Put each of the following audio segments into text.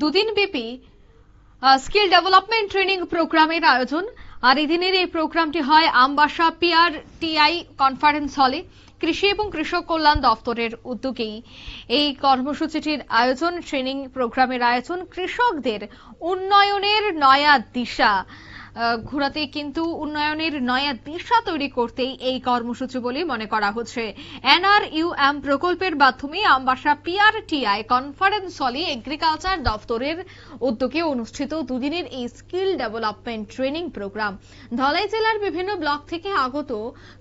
দুদিন ব্যাপী skill development training প্রোগ্রামের আয়োজন। আর এদিনের এই প্রোগ্রামটি হয় আমবাসা পিআরটিআই কনফারেন্স হলে। কৃষি এবং কৃষক কল্যাণ দপ্তরের উদ্যোগেই এই কর্মসূচিটির আয়োজন, ট্রেনিং প্রোগ্রামের আয়োজন। কৃষকদের উন্নয়নের নয়া দিশা ঘোরাতে, কিন্তু উন্নয়নের নয়া দিশা তৈরি করতেই এই কর্মসূচি বলে মনে করা হচ্ছে। এনআরইউএম প্রকল্পের মাধ্যমে আমবাসা পিআরটিআই কনফারেন্স হলে এগ্রিকালচার দপ্তরের উদ্যোগে অনুষ্ঠিত দুদিনের এই skill development training programme. Dhalai জেলার বিভিন্ন ব্লক থেকে আগত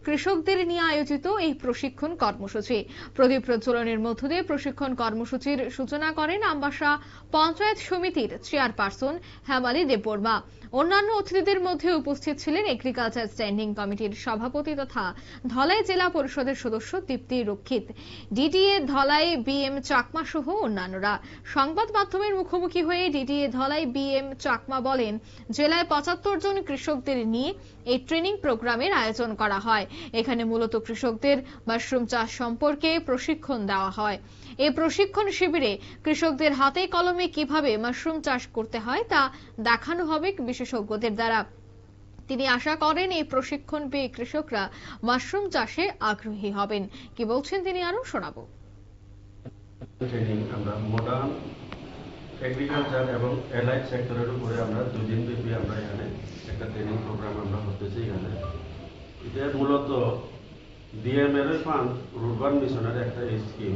কৃষকদের নিয়ে আয়োজিত এই প্রশিক্ষণ কর্মসূচি। প্রদীপ প্রজ্বলনের মধ্য দিয়ে প্রশিক্ষণ কর্মসূচির সূচনা করেন আমবাসা পঞ্চায়েত সমিতির চেয়ারপারসন হেমালী দেববর্মা। অন্যান্য অতিথিদের মধ্যে উপস্থিত ছিলেন এগ্রিকালচার স্ট্যান্ডিং কমিটির সভাপতি তথা ধলাই জেলা পরিষদের সদস্য দীপ্তি রক্ষিত, ডিডিএ ধলাই বিএম চাকমা সহ অন্যান্যরা। সংবাদ মাধ্যমের মুখোমুখি হয়ে ডিডিএ ধলাই বিএম চাকমা বলেন, জেলায় ৭৫ জন কৃষকদের নিয়ে এই ট্রেনিং প্রোগ্রামের আয়োজন করা হয়। এখানে মূলত কৃষকদের মাশরুম চাষ সম্পর্কে প্রশিক্ষণ দেওয়া হয়। এই প্রশিক্ষণ শিবিরে কৃষকদের হাতে কলমে কিভাবে মাশরুম চাষ করতে হয় তা দেখানো হবে বিশেষজ্ঞদের দ্বারা। তিনি আশা করেন এই প্রশিক্ষণ পেয়ে কৃষকরা মাশরুম চাষে আগ্রহী হবেন। কি বলছেন তিনি আরো শোনাবো। আমরা মডার্ন এগ্রিকালচার এবং এলাইড সেক্টরের উপরে আমরা দুদিন ব্যাপী আমরা এখানে একটা ট্রেনিং প্রোগ্রাম আমরা করতেছি। এখানে এটা মূলত ডিএমএর ফান্ড রুরবান মিশনের একটা স্কিম,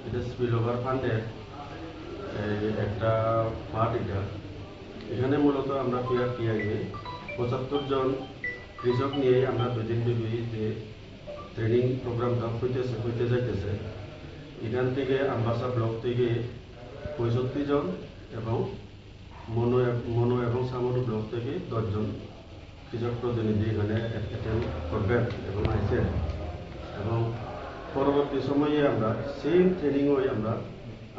এটা স্পিল ওভার ফান্ডের একটা পার্ট। এটা এখানে মূলত আমরা পিআরটিআই ৭৫ জন কৃষক নিয়ে আমরা দুদিন ব্যাপী যে ট্রেনিং প্রোগ্রামটা হইতে যাইতেছে। এখান থেকে আমবাসা ব্লক থেকে ৬৫ জন এবং মনো এবং সামরু ব্লক থেকে ১০ জন কৃষক প্রতিনিধি এখানে অ্যাটেন্ড করবেন এবং আইসেন। এবং পরবর্তী সময়ে আমরা সেম ট্রেনিং হয়ে আমরা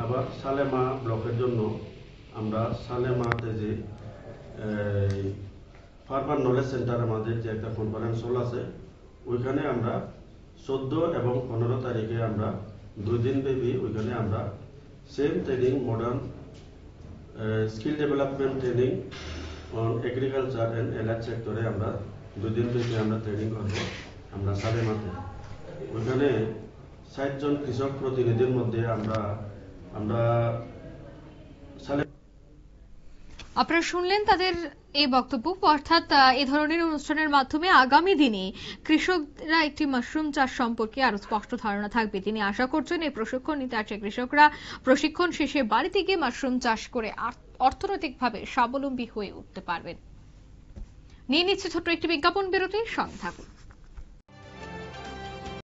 আবার সালেমা ব্লকের জন্য আমরা সালেমাতে যে ফার্মার নলেজ সেন্টার আমাদের যে একটা কনফারেন্স হল আছে, ওইখানে আমরা ১৪ এবং ১৫ তারিখে আমরা ২ দিন ব্যাপী ওইখানে আমরা same training modern skill development training on agriculture and allied সেক্টরে আমরা ২ দিন ব্যাপী আমরা ট্রেনিং করবো আমরা সালেমাতে। ওইখানে ৬০ জন কৃষক প্রতিনিধির মধ্যে আমরা আপনারা শুনলেন তাদের এই বক্তব্য। অর্থাৎ এই ধরনের অনুষ্ঠানের মাধ্যমে আগামী দিনে কৃষকরা একটি মাশরুম চাষ সম্পর্কে আরো স্পষ্ট ধারণা থাকবে। তিনি আশা করছেন এই প্রশিক্ষণ নিতে আসা কৃষকরা প্রশিক্ষণ শেষে বাড়িতে গিয়ে মাশরুম চাষ করে অর্থনৈতিকভাবে স্বাবলম্বী হয়ে উঠতে পারবেন। নিয়ে নিচ্ছে ছোট্ট একটি বিজ্ঞাপন বিরতি, সঙ্গে থাকুন।